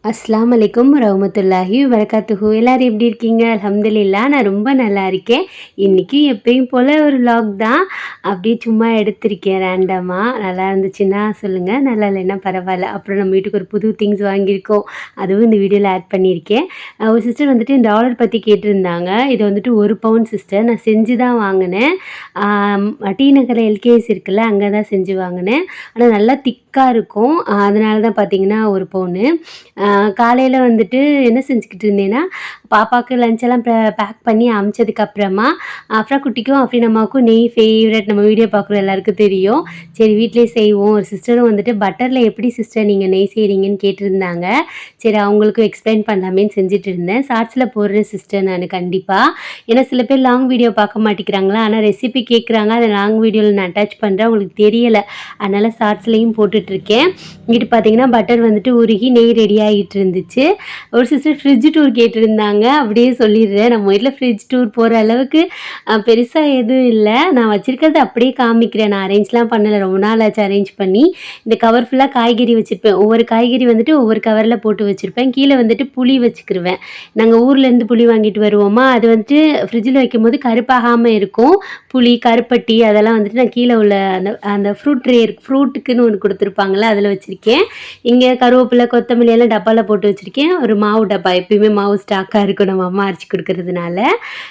அஸ்ஸலாமு அலைக்கும் வரஹ்மத்துல்லாஹி வபரகாத்துஹு. எல்லாரும் எப்படி இருக்கீங்க? அல்ஹம்துலில்லாஹ் நான் ரொம்ப நல்லா இருக்கேன். இன்றைக்கி எப்பயும் போல் ஒரு vlog தான். அப்படியே சும்மா எடுத்திருக்கேன் ரேண்டமாக. நல்லா இருந்துச்சுன்னா சொல்லுங்கள், நல்லா இல்லைன்னா பரவாயில்ல. அப்புறம் நம்ம வீட்டுக்கு ஒரு புது திங்ஸ் வாங்கியிருக்கோம், அதுவும் இந்த வீடியோவில் ஆட் பண்ணியிருக்கேன். ஒரு சிஸ்டர் வந்துட்டு இந்த டாலர் பற்றி கேட்டிருந்தாங்க. இது வந்துட்டு 1 பவுன் சிஸ்டர், நான் செஞ்சு தான் வாங்கினேன். டி நகர் எல்கேஎஸ் இருக்குல்ல, அங்கே தான் செஞ்சு வாங்கினேன். ஆனால் நல்லா திக்காக இருக்கும், அதனால தான் பார்த்தீங்கன்னா 1 பவுனு. காலையில் வந்துட்டு என்ன செஞ்சுக்கிட்டு இருந்தேன்னா, பாப்பாவுக்கு லஞ்செல்லாம் பேக் பண்ணி அமுச்சதுக்கப்புறமா அஃப்ரா குட்டிக்கும் அஃப்ரீன் அம்மாவுக்கும் நெய் ஃபேவரட், நம்ம வீடியோ பார்க்குற எல்லாருக்கும் தெரியும். சரி வீட்டிலே செய்வோம். ஒரு சிஸ்டரும் வந்துட்டு பட்டரில் எப்படி சிஸ்டர் நீங்கள் நெய் செய்கிறீங்கன்னு கேட்டிருந்தாங்க. சரி அவங்களுக்கும் எக்ஸ்பிளைன் பண்ணலாமேன்னு செஞ்சுட்டு இருந்தேன். ஷார்ட்ஸில் போடுறேன் சிஸ்டர் நான் கண்டிப்பாக. ஏன்னா சில பேர் லாங் வீடியோ பார்க்க மாட்டேங்கிறாங்களா, ஆனால் ரெசிபி கேட்குறாங்க, அதை லாங் வீடியோவில் நான் அட்டாச் பண்ணுறேன், உங்களுக்கு தெரியலை, அதனால் ஷார்ட்ஸ்லேயும் போட்டுட்ருக்கேன். இங்கிட்டு பார்த்தீங்கன்னா பட்டர் வந்துட்டு உருகி நெய் ரெடி ஆகிட்டு இருந்துச்சு. ஒரு சிஸ்டர் ஃப்ரிட்ஜ் டூர் கேட்டிருந்தாங்க. அப்படியே சொல்லிடுறேன், நம்ம வீட்டில் ஃப்ரிட்ஜ் டூர் போகிற அளவுக்கு பெருசாக எதுவும் இல்லை. நான் வச்சுருக்கிறது அப்படியே காமிக்கிறேன். நான் அரேஞ்ச்லாம் பண்ணலை, ரொம்ப நாள் ஆச்சு அரேஞ்ச் பண்ணி. இந்த கவர் ஃபுல்லாக காய்கறி வச்சுருப்பேன். ஒவ்வொரு காய்கறி வந்துட்டு ஒவ்வொரு கவரில் போட்டு வச்சுருப்பேன். கீழே வந்துட்டு புளி வச்சுக்கிருவேன். நாங்கள் ஊர்லேருந்து புளி வாங்கிட்டு வருவோமா, அது வந்துட்டு ஃப்ரிட்ஜில் வைக்கும்போது கருப்பாகாமல் இருக்கும். புளி, கருப்பட்டி அதெல்லாம் வந்துட்டு நான் கீழே உள்ள அந்த அந்த ஃப்ரூட் ட்ரே ஃப்ரூட்டுக்குன்னு ஒன்று கொடுத்துருப்பாங்களே, அதில் வச்சுருக்கேன். இங்கே கருவேப்பிலை, கொத்தமல்லி எல்லாம் டப்பாவில் போட்டு வச்சுருக்கேன். ஒரு மாவு டப்பா, எப்பயுமே மாவு ஸ்டாக்காக இருக்கும் நம்ம அம்மா அரைச்சி கொடுக்கறதுனால.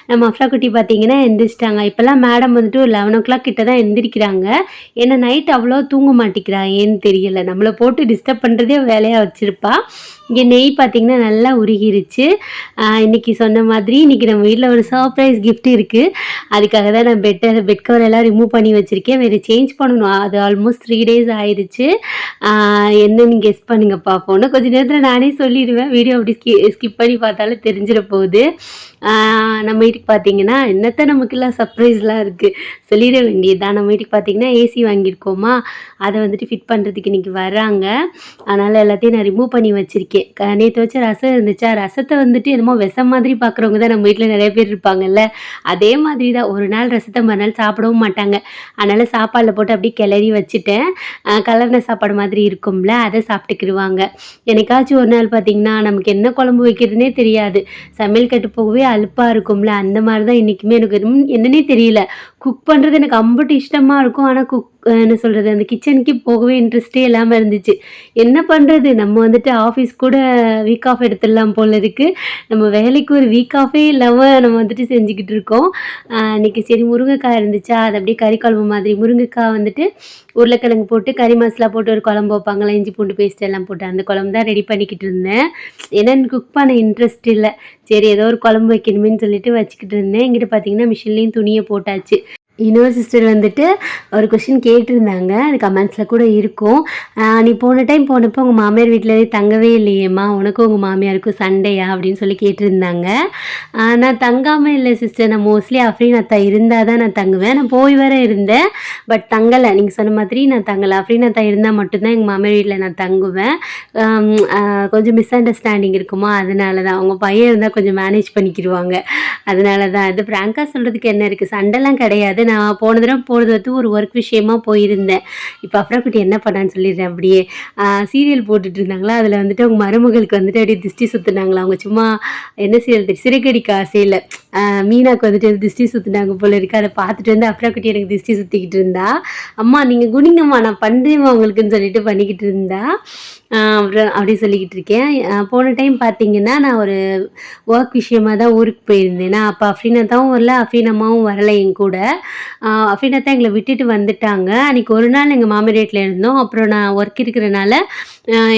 நம்ம அஃப்ரா குட்டி பார்த்தீங்கன்னா எந்திரிச்சிட்டாங்க. இப்போல்லாம் மேடம் வந்துட்டு ஒரு 11 o'clock கிட்ட தான் எந்திரிக்கிறாங்க. ஏன்னா நைட் அவ்வளோ தூங்க மாட்டேங்கிறா, ஏன்னு தெரியல. நம்மளை போட்டு டிஸ்டர்ப் பண்ணுறதே வேலையாக வச்சுருப்பா. இங்கே நெய் பார்த்திங்கன்னா நல்லா உருகிருச்சு. இன்றைக்கி சொன்ன மாதிரி இன்றைக்கி நம்ம வீட்டில் ஒரு சர்ப்ரைஸ் கிஃப்ட் இருக்குது. அதுக்காக தான் நான் பெட் கவர் எல்லாம் ரிமூவ் பண்ணி வச்சுருக்கேன். வேறு சேஞ்ச் பண்ணணும். அது ஆல்மோஸ்ட் 3 days ஆயிடுச்சு. என்னன்னு கெஸ் பண்ணுங்க பார்ப்போன்னு. கொஞ்சம் நேரத்தில் நானே சொல்லிடுவேன், வீடியோ அப்படி ஸ்கிப் பண்ணி பார்த்தாலும் தெரிஞ்சிட போகுது. நம்ம வீட்டுக்கு பார்த்தீங்கன்னா என்னத்த நமக்குலாம் சர்ப்ரைஸ்லாம் இருக்குது, சொல்லிட வேண்டியது தான். நம்ம வீட்டுக்கு பார்த்தீங்கன்னா ஏசி வாங்கியிருக்கோமா, அதை வந்துட்டு ஃபிட் பண்ணுறதுக்கு இன்றைக்கி வர்றாங்க. அதனால் எல்லாத்தையும் நான் ரிமூவ் பண்ணி வச்சுருக்கேன். நேற்று வச்ச ரசம் இருந்துச்சா, ரசத்தை வந்துட்டு என்னமோ விஷம் மாதிரி பார்க்குறவங்க தான் நம்ம வீட்டில் நிறைய பேர் இருப்பாங்கல்ல, அதே மாதிரி தான். ஒரு நாள் ரசத்தை மறுநாள் சாப்பிடவும் மாட்டாங்க. அதனால் சாப்பாடில் போட்டு அப்படியே கிளறி வச்சுட்டேன். கலர்ன சாப்பாடு மாதிரி இருக்கும்ல, அதை சாப்பிட்டுக்கிடுவாங்க. என்னைக்காச்சும் ஒரு நாள் பார்த்திங்கன்னா நமக்கு என்ன குழம்பு வைக்கிறதுனே தெரியாது, சமையல் கட்டு போகவே அலுப்பாக இருக்கும்ல, அந்த மாதிரி தான் இன்றைக்குமே. எனக்கு என்னன்னே தெரியல, குக் பண்ணுறது எனக்கு அம்புட்டு இஷ்டமாக இருக்கும். ஆனால் என்ன சொல்கிறது, அந்த கிச்சனுக்கு போகவே இன்ட்ரெஸ்ட்டே இல்லாமல் இருந்துச்சு. என்ன பண்ணுறது, நம்ம வந்துட்டு ஆஃபீஸ் கூட வீக் ஆஃப் எடுத்துடலாம் போல் இருக்குது. நம்ம வேலைக்கு ஒரு வீக் ஆஃபே இல்லாமல் நம்ம வந்துட்டு செஞ்சுக்கிட்டு இருக்கோம். இன்றைக்கி சரி முருங்கைக்காய் இருந்துச்சா, அது அப்படியே கறி குழம்பு மாதிரி, முருங்கைக்காய் வந்துட்டு உருளைக்கிழங்கு போட்டு கறி மசாலா போட்டு ஒரு குழம்பு வைப்பாங்களா, இஞ்சி பூண்டு பேஸ்ட் எல்லாம் போட்டு, அந்த குழம்பு தான் ரெடி பண்ணிக்கிட்டு இருந்தேன். ஏன்னா எனக்கு குக் பண்ண இன்ட்ரெஸ்ட் இல்லை, சரி ஏதோ ஒரு குழம்பு வைக்கணுமேன்னு சொல்லிட்டு வச்சுக்கிட்டு இருந்தேன். இங்கிட்ட பார்த்தீங்கன்னா மிஷின்லேயும் துணியை போட்டாச்சு. இன்னொரு சிஸ்டர் வந்துட்டு ஒரு கொஷின் கேட்டிருந்தாங்க, அது கமெண்ட்ஸில் கூட இருக்கும். நீ போன டைம் போனப்போ உங்கள் மாமியார் வீட்டில் தங்கவே இல்லையேம்மா, உனக்கும் உங்கள் மாமியாருக்கும் சண்டையா அப்படின்னு சொல்லி கேட்டிருந்தாங்க. நான் தங்காமல் இல்லை சிஸ்டர், நான் மோஸ்ட்லி அஃப்ரீன் அத்தா இருந்தால் தான் நான் தங்குவேன். நான் போய் வர இருந்தேன், பட் தங்கலை. நீங்கள் சொன்ன மாதிரி நான் தங்கலை. அஃப்ரீன் அத்தா இருந்தால் மட்டும்தான் எங்கள் மாமியார் வீட்டில் நான் தங்குவேன். கொஞ்சம் மிஸ் அண்டர்ஸ்டாண்டிங் இருக்குமா, அதனால தான். அவங்க பையன் இருந்தால் கொஞ்சம் மேனேஜ் பண்ணிக்கிடுவாங்க, அதனால தான். இது ஃப்ராங்காக சொல்கிறதுக்கு என்ன இருக்குது, சண்டைலாம் கிடையாது. நான் போன தடவை போனது வந்து ஒரு ஒர்க் விஷயமாக போயிருந்தேன். இப்போ அஃப்ரா குட்டி என்ன பண்ணான்னு சொல்லிடுறேன். அப்படியே சீரியல் போட்டுட்டு இருந்தாங்களா, அதில் வந்துட்டு அவங்க மருமகளுக்கு வந்துட்டு அப்படியே திஷ்டி சுற்றுனாங்களா. அவங்க சும்மா என்ன செய்யறது, சிறைக்கடிக்க ஆசையில் மீனாக்கு வந்துட்டு திஷ்டி சுற்றுனாங்க போல இருக்குது. அதை பார்த்துட்டு வந்து அஃப்ரா குட்டி எனக்கு திஷ்டி சுற்றிக்கிட்டு இருந்தா. அம்மா நீங்கள் குனிங்கம்மா, நான் பண்ணுறேம்மா உங்களுக்குன்னு சொல்லிட்டு பண்ணிக்கிட்டு இருந்தா. அப்புறம் அப்படி சொல்லிக்கிட்டு இருக்கேன். போன டைம் பார்த்தீங்கன்னா நான் ஒரு ஒர்க் விஷயமாக தான் ஊருக்கு போயிருந்தேன். அப்போ அஃப்ரீனாத்தாவும் வரல, அஃப்ரீன் அம்மாவும் வரலை என் கூட. அஃப்ரீனாத்தா எங்களை விட்டுட்டு வந்துட்டாங்க. அன்றைக்கி ஒரு நாள் எங்கள் மாமியார் வீட்டில் இருந்தோம். அப்புறம் நான் ஒர்க் இருக்கிறனால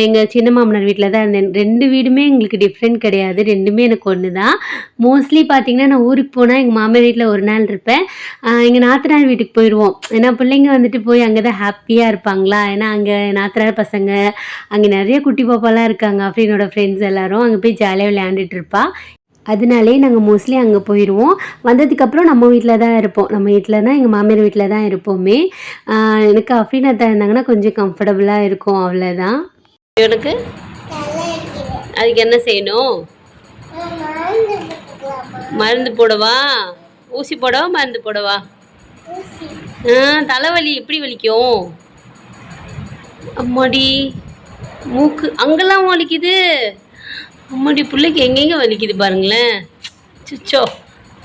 எங்கள் சின்ன மாமனார் வீட்டில் தான் இருந்தேன். 2 வீடுமே எங்களுக்கு டிஃப்ரெண்ட் கிடையாது, 2மே எனக்கு ஒன்று தான். மோஸ்ட்லி பார்த்திங்கன்னா நான் ஊருக்கு போனால் எங்கள் மாமியார் வீட்டில் ஒரு நாள் இருப்பேன். எங்கள் நாத்தனார் வீட்டுக்கு போயிடுவோம். ஏன்னா பிள்ளைங்க வந்துட்டு போய் அங்கே தான் ஹாப்பியாக இருப்பாங்களா. ஏன்னா அங்கே நாத்தனார் பசங்க, அங்கே நிறைய குட்டி பாப்பாலாம் இருக்காங்க, அஃப்ரீனோட ஃப்ரெண்ட்ஸ் எல்லோரும். அங்கே போய் ஜாலியாக விளையாண்டுட்டு இருப்பா. அதனாலே நாங்கள் மோஸ்ட்லி அங்கே போயிடுவோம். வந்ததுக்கப்புறம் நம்ம வீட்டில் தான் இருப்போம். நம்ம வீட்டில் தான், எங்கள் மாமியார் வீட்டில் தான் இருப்போமே. எனக்கு அஃப்ரீன் அத்தா இருந்தாங்கன்னா கொஞ்சம் கம்ஃபர்டபுளாக இருக்கும், அவ்வளோதான். எனக்கு அதுக்கு என்ன செய்யணும், மருந்து போடவா, ஊசி போடவா, மருந்து போடவா? தலைவலி எப்படி வலிக்கும் அம்மாடி, மூக்கு அங்கெல்லாம் வலிக்குது. அம்மாடி பிள்ளைக்கு எங்கெங்க வலிக்குது பாருங்களேன். சுச்சோ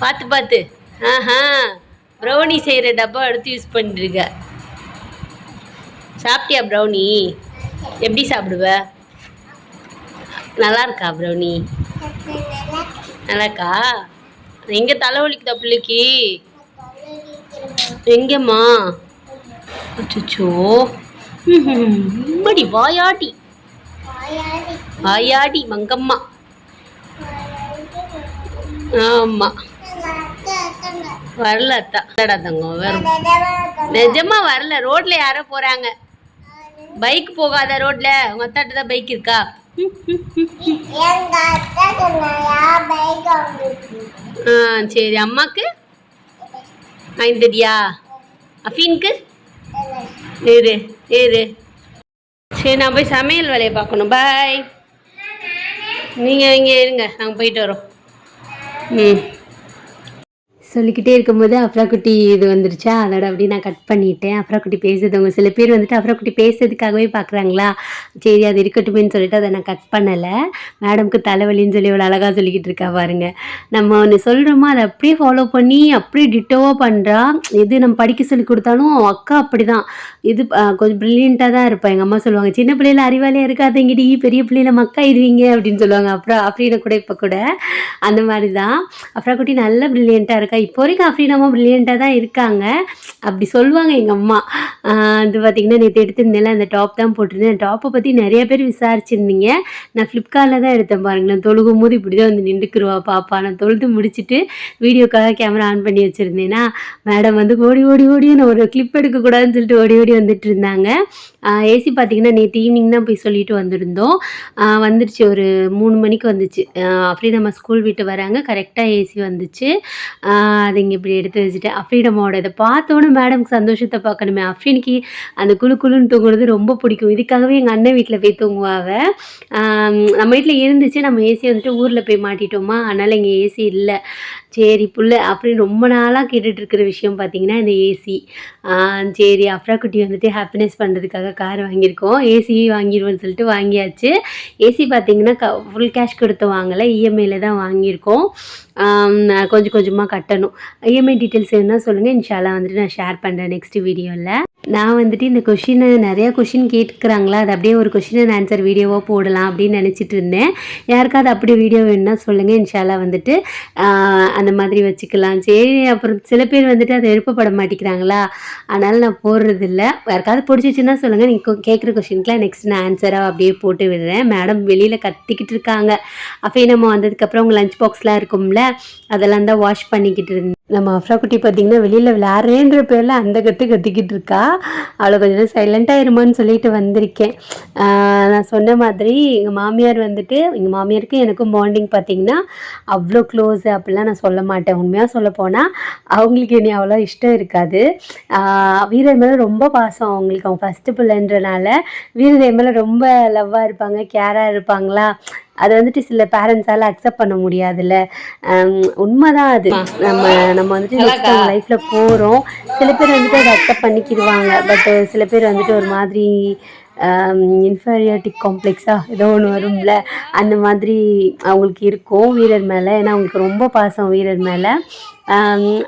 பார்த்து பார்த்து. ஆஹா ப்ரௌனி செய்கிற டப்பா எடுத்து யூஸ் பண்ணிட்டுருக்க. சாப்பிட்டியா ப்ரௌனி? எப்படி சாப்பிடுவ? நல்லா இருக்கா ப்ரௌனி? நல்லாக்கா? எங்கே தலைவலிக்குதா பிள்ளைக்கு? எங்கேம்மா? அச்சோ மடி வாயாடி வாயாடி மங்கம்மா. ஆமாம் வரல அத்தா தங்கம் வரும். நிஜமா வரல. ரோட்ல யாரோ போறாங்க. பைக் போகாத ரோட்ல. உங்க அத்தாட்ட தான் பைக் இருக்கா? சரி அம்மாக்கு வாங்கி தரியா? அஃபீனுக்கு ஏறு ஏறு. சரி நான் போய் சமையல் வேலையை பார்க்கணும். பாய். நீங்கள் இங்கே இருங்க, நாங்கள் போயிட்டு வரோம். சொல்லிக்கிட்டே இருக்கும்போது அஃப்ராக்குட்டி இது வந்துருச்சா, அதோட அப்படியே நான் கட் பண்ணிவிட்டேன். அஃப்ராக்குட்டி பேசுறவங்க சில பேர் வந்துட்டு அஃப்ராக்குட்டி பேசுறதுக்காகவே பார்க்குறாங்களா, சரி அது இருக்கட்டுமேன்னு சொல்லிட்டு அதை நான் கட் பண்ணலை. மேடம்க்கு தலைவலின்னு சொல்லி இவ்வளோ அழகாக சொல்லிக்கிட்டு இருக்கா பாருங்க. நம்ம ஒன்று சொல்கிறோமோ அதை அப்படியே ஃபாலோ பண்ணி அப்படியே டிட்டோவாக பண்ணுறா. எது நம்ம படிக்க சொல்லி கொடுத்தாலும் அக்கா அப்படி தான். இது கொஞ்சம் ப்ரில்லியண்ட்டாக தான் இருப்பேன். எங்கள் அம்மா சொல்லுவாங்க, சின்ன பிள்ளையில அறிவாளியாக இருக்காதங்கிடி பெரிய பிள்ளையில மக்காயிடுவீங்க அப்படின்னு சொல்லுவாங்க. அப்புறம் அப்படின்னு கூட இப்போ கூட அந்த மாதிரி தான். அஃப்ராக்குட்டி நல்ல ப்ரில்லியண்ட்டாக இருக்கா. இப்போ வரைக்கும் அஃப்ரீனாமா ப்ரில்லியண்ட்டாக தான் இருக்காங்க, அப்படி சொல்லுவாங்க எங்கள் அம்மா. அது பார்த்திங்கன்னா நேற்று எடுத்திருந்தேன்ல, அந்த டாப் தான் போட்டிருந்தேன். அந்த டாப்பை பற்றி நிறைய பேர் விசாரிச்சுருந்தீங்க. நான் ஃப்ளிப்கார்ட்டில் தான் எடுத்தேன் பாருங்களேன். தொழுகும் போது இப்படி தான் வந்து நின்றுக்குருவா பாப்பா. நான் தொழுது முடிச்சுட்டு வீடியோக்காக கேமரா ஆன் பண்ணி வச்சுருந்தேன்னா, மேடம் வந்து ஓடி ஓடி ஓடி நான் ஒரு கிளிப் எடுக்கக்கூடாதுன்னு சொல்லிட்டு ஓடி ஓடி வந்துட்டு இருந்தாங்க. ஏசி பார்த்திங்கன்னா நேற்று ஈவினிங் தான் போய் சொல்லிட்டு வந்திருந்தோம். வந்துருச்சு ஒரு 3 மணிக்கு வந்துச்சு. அஃப்ரீனாமா ஸ்கூல் விட்டு வராங்க, கரெக்டாக ஏசி வந்துச்சு. அதை இங்கே இப்படி எடுத்து வச்சுட்டேன். அஃப்ரீடமோட இதை பார்த்தோன்னே மேடம்க்கு சந்தோஷத்தை பார்க்கணுமே. அஃப்ரீனுக்கு அந்த குழு குழுன்னு தூங்குறது ரொம்ப பிடிக்கும். இதுக்காகவே எங்கள் அண்ணன் வீட்டில் போய் தூங்குவாங்க. நம்ம வீட்டில் இருந்துச்சு, நம்ம ஏசி வந்துட்டு ஊரில் போய் மாட்டிட்டோமா, அதனால் இங்கே ஏசி இல்லை. சரி புள்ள அப்படின்னு ரொம்ப நாளாக கேட்டுட்ருக்கிற விஷயம் பார்த்திங்கன்னா இந்த ஏசி. சரி அஃப்ராக்குட்டி வந்துட்டு ஹாப்பினஸ் பண்ணுறதுக்காக கார் வாங்கியிருக்கோம். ஏசி வாங்கிடுவோன்னு சொல்லிட்டு வாங்கியாச்சு. ஏசி பார்த்திங்கன்னா ஃபுல் கேஷ் கொடுத்து வாங்கலை, இஎம்ஐயில் தான் வாங்கியிருக்கோம். கொஞ்சம் கொஞ்சமாக கட்டணும். இஎம்ஐ டீட்டெயில்ஸ் என்ன சொல்லுங்கள், இன்ஷால்லா வந்துட்டு நான் ஷேர் பண்ணுறேன் நெக்ஸ்ட் வீடியோவில். நான் வந்துட்டு இந்த கொஷினை நிறையா கொஷின் கேட்டுக்கிறாங்களா, அது அப்படியே ஒரு கொஷின் அண்ட் ஆன்சர் வீடியோவாக போடலாம் அப்படின்னு நினச்சிட்டு இருந்தேன். யாருக்காவது அப்படி வீடியோ வேணுன்னா சொல்லுங்கள், இன்ஷால்லா வந்துட்டு அந்த மாதிரி வச்சுக்கலாம். சரி அப்புறம் சில பேர் வந்துட்டு அதை விருப்பப்பட மாட்டேங்கிறாங்களா, அதனால் நான் போடுறதில்ல. யாருக்காவது பிடிச்சிச்சின்னா சொல்லுங்கள், நீங்கள் கேட்குற கொஷினுக்குலாம் நெக்ஸ்ட் நான் ஆன்சராக அப்படியே போட்டு விடுறேன். மேடம் வெளியில் கத்திக்கிட்டு இருக்காங்க. அப்போ நம்ம வந்ததுக்கப்புறம் உங்கள் லஞ்ச் பாக்ஸ்லாம் இருக்கும்ல, அதெல்லாம் தான் வாஷ் பண்ணிக்கிட்டு இருந்தேன். நம்ம அஃப்ராக்குட்டி பார்த்திங்கன்னா வெளியில் விளையாடுறேன்ற பேரில் அந்த கத்திக்கிட்டு இருக்கா. அவளை கொஞ்சம் சைலண்ட்டாக இருமான்னு சொல்லிட்டு வந்திருக்கேன். நான் சொன்ன மாதிரி எங்கள் மாமியார் வந்துட்டு, எங்கள் மாமியாருக்கு எனக்கும் பாண்டிங் பார்த்திங்கன்னா அவ்வளோ க்ளோஸு அப்படிலாம் நான் சொல்ல மாட்டேன். உண்மையாக சொல்ல போனால் அவங்களுக்கு என்னை அவ்வளோ இஷ்டம் இருக்காது. வீரர் மேலே ரொம்ப பாசம் அவங்களுக்கு. அவங்க ஃபஸ்ட்டு பிள்ளைன்றனால வீரர் மேலே ரொம்ப லவ்வாக இருப்பாங்க, கேராக இருப்பாங்களா. அது வந்துட்டு சில பேரண்ட்ஸால் அக்செப்ட் பண்ண முடியாதுல்ல. உண்மைதான் அது. நம்ம வந்துட்டு நெக்ஸ்ட் டைம் லைஃப்பில் போகிறோம். சில பேர் வந்துட்டு அதை அக்செப்ட் பண்ணிக்கிடுவாங்க. பட்டு சில பேர் வந்துட்டு ஒரு மாதிரி இன்ஃபீரியாரிட்டி காம்ப்ளெக்ஸாக ஏதோ ஒன்று வரும்ல, அந்த மாதிரி அவங்களுக்கு இருக்கும் வீரர் மேலே. ஏன்னா அவங்களுக்கு ரொம்ப பாசம் வீரர் மேலே.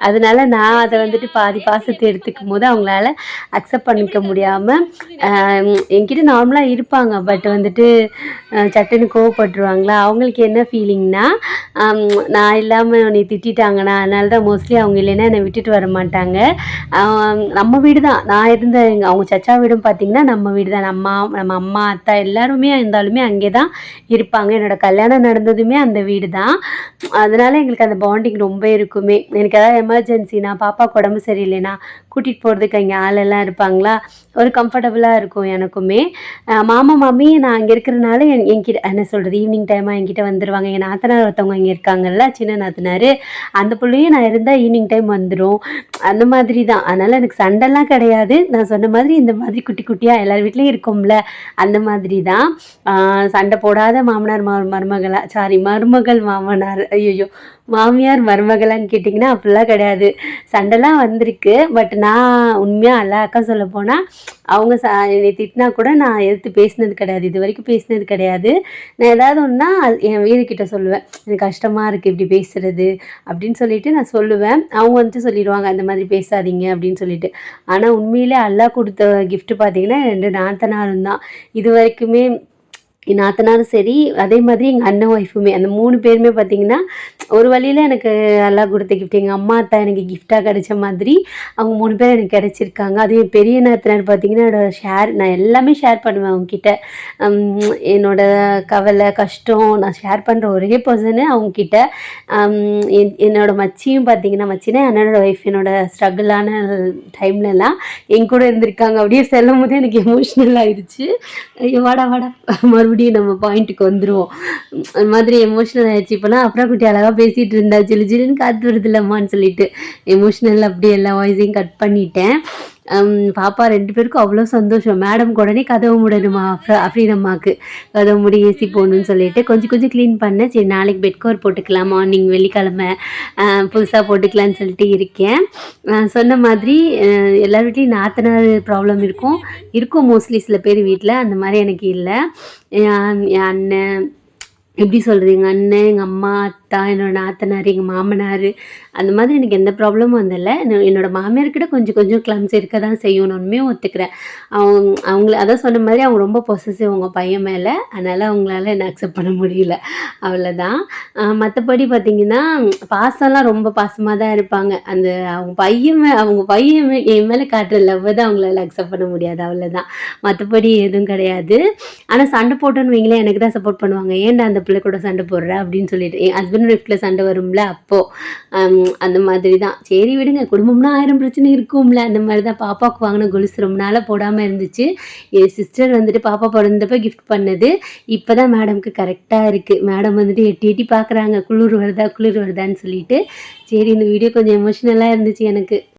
அதனால நான் அதை வந்துட்டு பாதி பாசத்தை எடுத்துக்கும் போது அவங்களால அக்செப்ட் பண்ணிக்க முடியாமல் என்கிட்ட நார்மலாக இருப்பாங்க. பட் வந்துட்டு சட்டுன்னு கோவப்பட்டுருவாங்களா. அவங்களுக்கு என்ன ஃபீலிங்னா, நான் இல்லாமல் உன்னை திட்டாங்கன்னா, அதனால தான் மோஸ்ட்லி அவங்க இல்லைன்னா என்னை விட்டுட்டு வர மாட்டாங்க. நம்ம வீடு தான், நான் இருந்த அவங்க சச்சா வீடும் பார்த்திங்கன்னா நம்ம வீடு தான். நம்ம அம்மா அத்தா எல்லாருமே இருந்தாலுமே அங்கே தான் இருப்பாங்க. என்னோடய கல்யாணம் நடந்ததுமே அந்த வீடு தான். அதனால் எங்களுக்கு அந்த பாண்டிங் ரொம்ப இருக்குமே. எனக்கு ஏதாவது எமர்ஜென்சி, நான் பாப்பாவுக்கு உடம்பு சரியில்லைனா கூட்டிகிட்டு போகிறதுக்கு அங்கே ஆளெல்லாம் இருப்பாங்களா, ஒரு கம்ஃபர்டபுளாக இருக்கும் எனக்குமே. மாமா மாமி நான் அங்கே இருக்கிறனால என்கிட்ட என்ன சொல்கிறது, ஈவினிங் டைமாக என்கிட்ட வந்துடுவாங்க. எங்கள் நாத்தனார் ஒருத்தவங்க இங்கே இருக்காங்கல்ல, சின்ன நாத்தனார், அந்த பிள்ளையும் நான் இருந்தால் ஈவினிங் டைம் வந்துடும். அந்த மாதிரி தான். அதனால் எனக்கு சண்டைலாம் கிடையாது. நான் சொன்ன மாதிரி இந்த மாதிரி குட்டி குட்டியாக எல்லார் வீட்லேயும் இருக்கும்ல, அந்த மாதிரி தான். சண்டை போடாத மாமனார் மருமகள் மாமனார், ஐயோ மாமியார் மருமகளான்னு கேட்டிங்கன்னா அப்படிலாம் கிடையாது. சண்டைலாம் வந்திருக்கு. பட் நான் உண்மையாக அல்லாக்கா சொல்ல போனால் அவங்க என்னை திட்டினா கூட நான் எதிர்த்து பேசினது கிடையாது, இது வரைக்கும் பேசினது கிடையாது. நான் ஏதாவது ஒன்றா என் வீட்டுக்கிட்ட சொல்லுவேன், எனக்கு கஷ்டமாக இருக்குது இப்படி பேசுகிறது அப்படின்னு சொல்லிட்டு நான் சொல்லுவேன். அவங்க வந்துட்டு சொல்லிடுவாங்க அந்த மாதிரி பேசாதீங்க அப்படின்னு சொல்லிட்டு. ஆனால் உண்மையிலே அல்லாஹ் கொடுத்த கிஃப்ட் பார்த்தீங்கன்னா 2 நாத்தனாரும் தான். இது வரைக்குமே என் நாத்தனாரும் சரி, அதே மாதிரி எங்கள் அண்ணன் ஒய்ஃபுமே அந்த 3 பேருமே பார்த்தீங்கன்னா, ஒரு வழியில எனக்கு அல்லாஹ் குடுத்த கிஃப்ட். எங்க அம்மா, அத்தா எனக்கு கிஃப்ட்டா கிடைச்ச மாதிரி, அவங்க 3 பேரும் எனக்கு கிடைச்சிருக்காங்க. அதுவும் என் பெரிய நாத்தனார் பார்த்தீங்கன்னா, நான் எல்லாமே ஷேர் பண்ணுவேன் அவங்ககிட்ட. என்னோட கவலை, கஷ்டம் நான் ஷேர் பண்ணுற ஒரே பர்சனு அவங்ககிட்ட. என்னோட மச்சியும் பார்த்தீங்கன்னா, மச்சினா அண்ணனோட ஒய்ஃப், என்னோட ஸ்ட்ரகிளான டைம்லலாம் என் கூட இருந்திருக்காங்க. அப்படியே சொல்லும்போதே எனக்கு எமோஷ்னல் ஆயிடுச்சு. ஐயோ! வாடா வாடா மறுபடியும் நம்ம பாயிண்ட்டுக்கு வந்துருவோம். அந்த மாதிரி எமோஷனல் ஆயிடுச்சு. இப்போலாம் அப்புறம் குட்டி அழகா பேசிட்டு இருந்தா, ஜிலு ஜிலுன்னு காத்து வருதுல்லம்மான்னு சொல்லிட்டு எமோஷ்னல் அப்படியே எல்லா வாய்ஸையும் கட் பண்ணிட்டேன். பாப்பா 2 பேருக்கும் அவ்வளோ சந்தோஷம். மேடம்க்கு உடனே கதவு மூடணுமா அஃப்ரீனம்மாக்கு, கதவு மூடி ஏசி போடணும்னு சொல்லிட்டு கொஞ்சம் கொஞ்சம் க்ளீன் பண்ணேன். சரி நாளைக்கு பெட் கவர் போட்டுக்கலாம், மார்னிங் வெள்ளிக்கிழமை புதுசாக போட்டுக்கலான்னு சொல்லிட்டு இருக்கேன். சொன்ன மாதிரி எல்லார் வீட்லேயும் நாத்தனார் ப்ராப்ளம் இருக்கும் மோஸ்ட்லி சில பேர் வீட்டில். அந்த மாதிரி எனக்கு இல்லை. என் அண்ணன் எப்படி சொல்கிறது, எங்கள் அண்ணன், எங்கள் அம்மா, அத்தா, என்னோட நாத்தனார், எங்கள் மாமனார், அந்த மாதிரி எனக்கு எந்த ப்ராப்ளமும் வந்ததில்ல. என்னோட மாமியார்கிட்ட கொஞ்சம் கொஞ்சம் கிளம்ஸ் இருக்க தான் செய்யும், நான் உண்மையாக ஒத்துக்கிறேன். அவங்கள அதான் சொன்ன மாதிரி அவங்க ரொம்ப பொசசிவ் அவங்க பையன் மேலே, அதனால் அவங்களால என்ன அக்செப்ட் பண்ண முடியல, அவ்வளோதான். மற்றபடி பார்த்திங்கன்னா பாசம்லாம் ரொம்ப பாசமாக தான் இருப்பாங்க. அந்த அவங்க பையன் என் மேலே காட்டுற லவ்வை தான் அவங்களால அக்செப்ட் பண்ண முடியாது, அவ்வளோதான். மற்றபடி எதுவும் கிடையாது. ஆனால் சண்டை போட்டோன்னு வைங்களேன், எனக்கு தான் சப்போர்ட் பண்ணுவாங்க. ஏன்டா அந்த பிள்ளை கூட சண்டை போடுற அப்படின்னு சொல்லிட்டு. என் ஹஸ்பண்ட் ஒய்ஃப்ல சண்டை வரும்ல அப்போது அந்த மாதிரி தான். சரி விடுங்க, குடும்பம்னா 1000 பிரச்சனை இருக்கும்ல, அந்த மாதிரி தான். பாப்பாவுக்கு வாங்கின கொலுசு ரொம்ப நாளாக போடாமல் இருந்துச்சு. என் சிஸ்டர் வந்துட்டு பாப்பா பிறந்தப்ப கிஃப்ட் பண்ணது. இப்போ தான் மேடம்க்கு கரெக்டாக இருக்குது. மேடம் வந்துட்டு எட்டி எட்டி பார்க்குறாங்க, குளிர் வருதான்னு சொல்லிட்டு. சரி இந்த வீடியோ கொஞ்சம் எமோஷ்னலாக இருந்துச்சு எனக்கு.